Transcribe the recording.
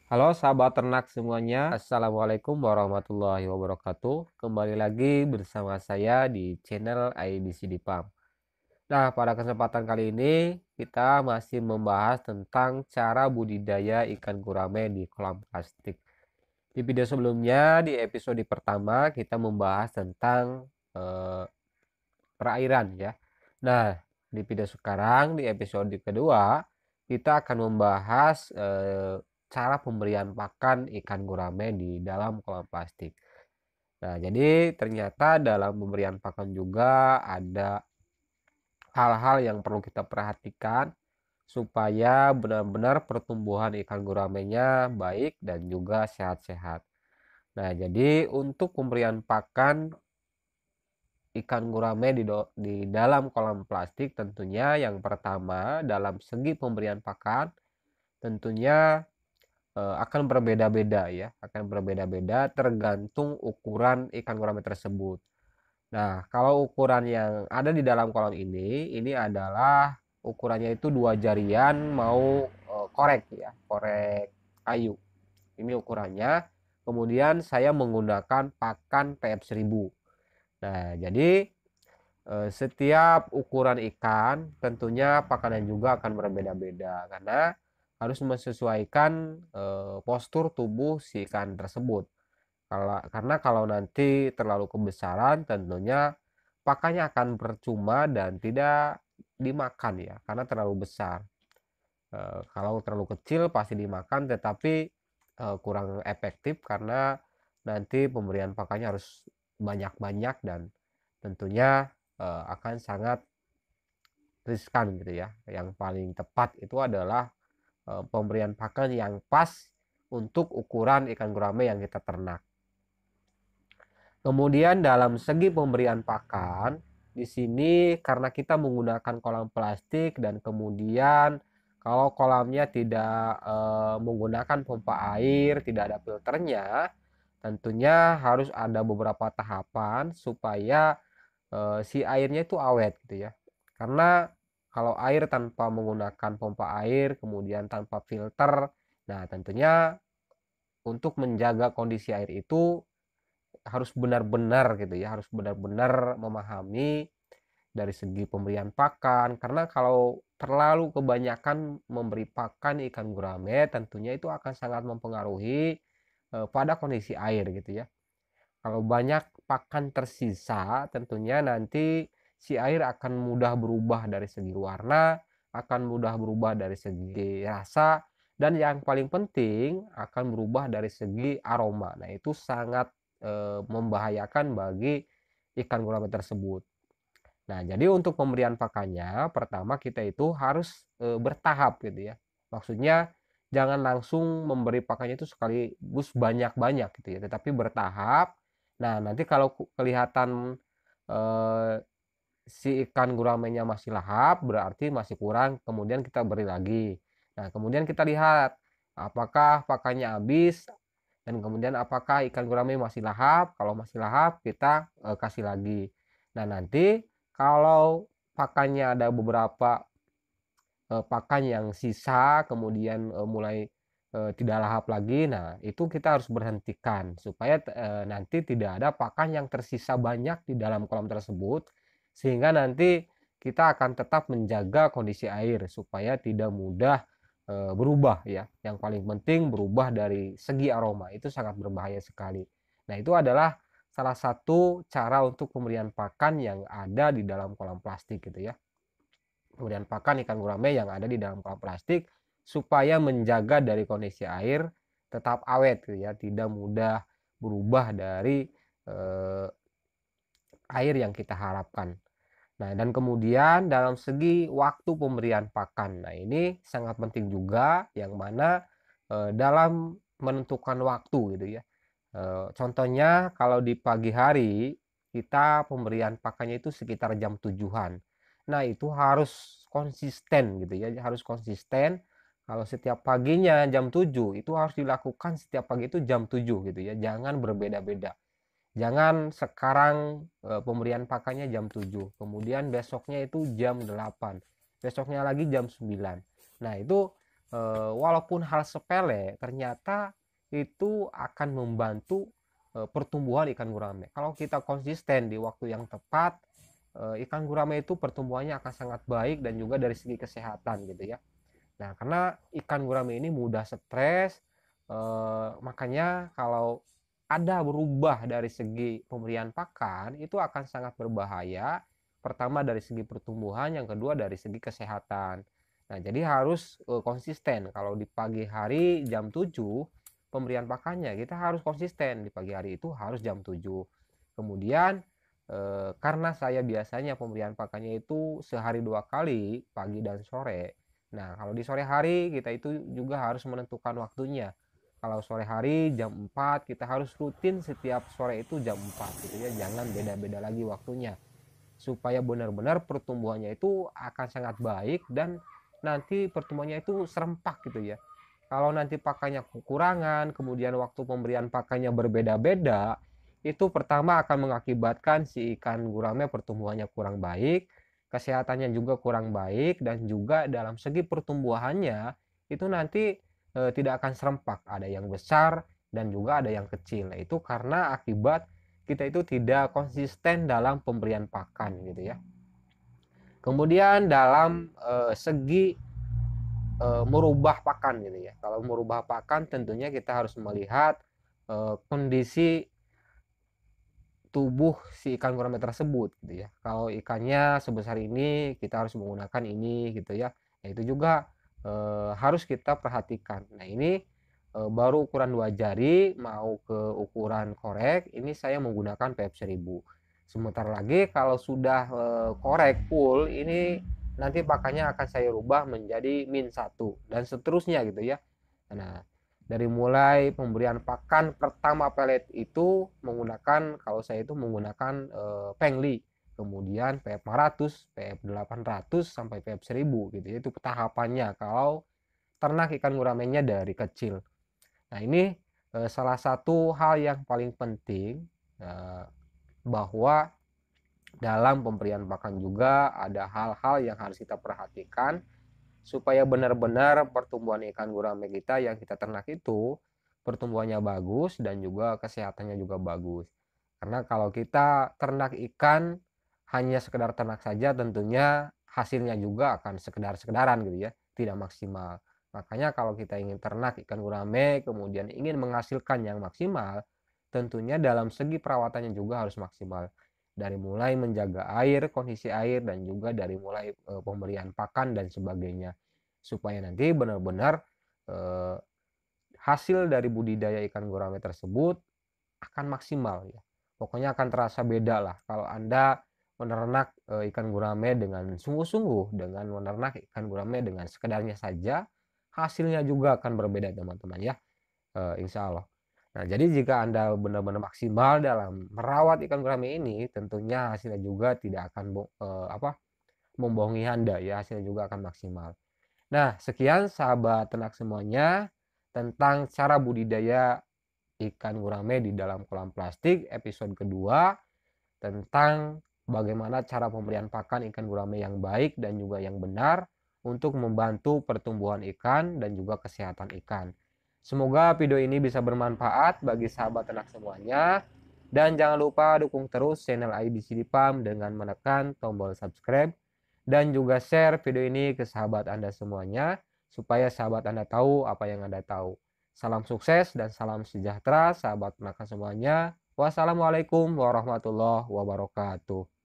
Halo sahabat ternak semuanya, Assalamualaikum warahmatullahi wabarakatuh. Kembali lagi bersama saya di channel IBCD Farm. Nah, pada kesempatan kali ini kita masih membahas tentang cara budidaya ikan gurame di kolam plastik. Di video sebelumnya, di episode pertama kita membahas tentang eh, perairan ya. Nah, di video sekarang di episode kedua kita akan membahas cara pemberian pakan ikan gurame di dalam kolam plastik. Nah, jadi ternyata dalam pemberian pakan juga ada hal-hal yang perlu kita perhatikan supaya benar-benar pertumbuhan ikan guramenya baik dan juga sehat-sehat. Nah, jadi untuk pemberian pakan ikan gurame di dalam kolam plastik tentunya yang pertama dalam segi pemberian pakan tentunya akan berbeda-beda ya, akan berbeda-beda tergantung ukuran ikan gurame tersebut. Nah, kalau ukuran yang ada di dalam kolam ini adalah ukurannya itu 2 jarian mau korek ya, korek kayu. Ini ukurannya. Kemudian saya menggunakan pakan PF1000. Nah, jadi setiap ukuran ikan tentunya pakannya juga akan berbeda-beda karena harus menyesuaikan postur tubuh si ikan tersebut. Karena kalau nanti terlalu kebesaran tentunya pakannya akan percuma dan tidak dimakan ya karena terlalu besar. Kalau terlalu kecil pasti dimakan tetapi kurang efektif karena nanti pemberian pakannya harus banyak-banyak dan tentunya akan sangat riskan gitu ya. Yang paling tepat itu adalah pemberian pakan yang pas untuk ukuran ikan gurame yang kita ternak. Kemudian dalam segi pemberian pakan, di sini karena kita menggunakan kolam plastik dan kemudian kalau kolamnya tidak menggunakan pompa air, tidak ada filternya, tentunya harus ada beberapa tahapan supaya si airnya itu awet gitu ya. Karena kalau air tanpa menggunakan pompa air, kemudian tanpa filter, nah tentunya untuk menjaga kondisi air itu harus benar-benar gitu ya, harus benar-benar memahami dari segi pemberian pakan. Karena kalau terlalu kebanyakan memberi pakan ikan gurame, tentunya itu akan sangat mempengaruhi pada kondisi air gitu ya. Kalau banyak pakan tersisa, tentunya nanti si air akan mudah berubah dari segi warna, akan mudah berubah dari segi rasa, dan yang paling penting akan berubah dari segi aroma. Nah, itu sangat membahayakan bagi ikan gurame tersebut. Nah, jadi untuk pemberian pakannya, pertama kita itu harus bertahap gitu ya. Maksudnya jangan langsung memberi pakannya itu sekaligus banyak-banyak gitu ya, tetapi bertahap. Nah, nanti kalau kelihatan eh, si ikan guramenya masih lahap, berarti masih kurang, kemudian kita beri lagi. Nah, kemudian kita lihat apakah pakannya habis dan kemudian apakah ikan gurame masih lahap. Kalau masih lahap, kita kasih lagi. Nah, nanti kalau pakannya ada beberapa pakan yang sisa kemudian mulai tidak lahap lagi, nah itu kita harus berhentikan supaya nanti tidak ada pakan yang tersisa banyak di dalam kolam tersebut sehingga nanti kita akan tetap menjaga kondisi air supaya tidak mudah berubah ya. Yang paling penting berubah dari segi aroma itu sangat berbahaya sekali. Nah, itu adalah salah satu cara untuk pemberian pakan yang ada di dalam kolam plastik gitu ya. Kemudian pakan ikan gurame yang ada di dalam kolam plastik supaya menjaga dari kondisi air tetap awet gitu ya, tidak mudah berubah dari eh, air yang kita harapkan. Nah, dan kemudian dalam segi waktu pemberian pakan. Nah, ini sangat penting juga yang mana dalam menentukan waktu gitu ya. Contohnya kalau di pagi hari kita pemberian pakannya itu sekitar jam 7-an. Nah, itu harus konsisten gitu ya, harus konsisten. Kalau setiap paginya jam 7 itu harus dilakukan setiap pagi itu jam 7 gitu ya. Jangan berbeda-beda. Jangan sekarang pemberian pakannya jam 7, kemudian besoknya itu jam 8, besoknya lagi jam 9. Nah, itu walaupun hal sepele ternyata itu akan membantu pertumbuhan ikan gurame. Kalau kita konsisten di waktu yang tepat, ikan gurame itu pertumbuhannya akan sangat baik dan juga dari segi kesehatan gitu ya. Nah, karena ikan gurame ini mudah stres, makanya kalau ada berubah dari segi pemberian pakan itu akan sangat berbahaya. Pertama dari segi pertumbuhan, yang kedua dari segi kesehatan. Nah, jadi harus konsisten. Kalau di pagi hari jam 7 pemberian pakannya kita harus konsisten, di pagi hari itu harus jam 7. Kemudian karena saya biasanya pemberian pakannya itu sehari 2 kali, pagi dan sore. Nah, kalau di sore hari kita itu juga harus menentukan waktunya. Kalau sore hari jam 4 kita harus rutin setiap sore itu jam 4 gitu ya. Jangan beda-beda lagi waktunya. Supaya benar-benar pertumbuhannya itu akan sangat baik dan nanti pertumbuhannya itu serempak gitu ya. Kalau nanti pakannya kekurangan, kemudian waktu pemberian pakannya berbeda-beda, itu pertama akan mengakibatkan si ikan gurame pertumbuhannya kurang baik, kesehatannya juga kurang baik, dan juga dalam segi pertumbuhannya itu nanti tidak akan serempak, ada yang besar dan juga ada yang kecil. Nah, itu karena akibat kita itu tidak konsisten dalam pemberian pakan gitu ya. Kemudian dalam segi merubah pakan gitu ya. Kalau merubah pakan tentunya kita harus melihat kondisi tubuh si ikan gurame tersebut gitu ya. Kalau ikannya sebesar ini kita harus menggunakan ini gitu ya. Nah, itu juga harus kita perhatikan. Nah, ini baru ukuran 2 jari mau ke ukuran korek, ini saya menggunakan PF 1000. Sebentar lagi kalau sudah korek full, ini nanti pakannya akan saya rubah menjadi min 1 dan seterusnya gitu ya. Nah, dari mulai pemberian pakan pertama pelet itu menggunakan, kalau saya itu menggunakan Pengli, kemudian PF 500, PF 800 sampai PF 1000 gitu ya. Itu tahapannya kalau ternak ikan guramenya dari kecil. Nah, ini salah satu hal yang paling penting, bahwa dalam pemberian pakan juga ada hal-hal yang harus kita perhatikan supaya benar-benar pertumbuhan ikan gurame kita yang kita ternak itu pertumbuhannya bagus dan juga kesehatannya juga bagus. Karena kalau kita ternak ikan hanya sekedar ternak saja tentunya hasilnya juga akan sekedar-sekedaran gitu ya, tidak maksimal. Makanya kalau kita ingin ternak ikan gurame kemudian ingin menghasilkan yang maksimal, tentunya dalam segi perawatannya juga harus maksimal. Dari mulai menjaga air, kondisi air, dan juga dari mulai pemberian pakan dan sebagainya. Supaya nanti benar-benar hasil dari budidaya ikan gurame tersebut akan maksimal ya. Pokoknya akan terasa beda lah kalau Anda menernak ikan gurame dengan sungguh-sungguh, dengan menernak ikan gurame dengan sekedarnya saja, hasilnya juga akan berbeda teman-teman ya, insya Allah. Nah, jadi jika Anda benar-benar maksimal dalam merawat ikan gurame ini, tentunya hasilnya juga tidak akan membohongi Anda ya, hasilnya juga akan maksimal. Nah, sekian sahabat ternak semuanya tentang cara budidaya ikan gurame di dalam kolam plastik episode kedua, tentang bagaimana cara pemberian pakan ikan gurame yang baik dan juga yang benar untuk membantu pertumbuhan ikan dan juga kesehatan ikan. Semoga video ini bisa bermanfaat bagi sahabat ternak semuanya. Dan jangan lupa dukung terus channel IBCD Farm dengan menekan tombol subscribe dan juga share video ini ke sahabat Anda semuanya supaya sahabat Anda tahu apa yang Anda tahu. Salam sukses dan salam sejahtera sahabat peternak semuanya. Wassalamualaikum warahmatullahi wabarakatuh.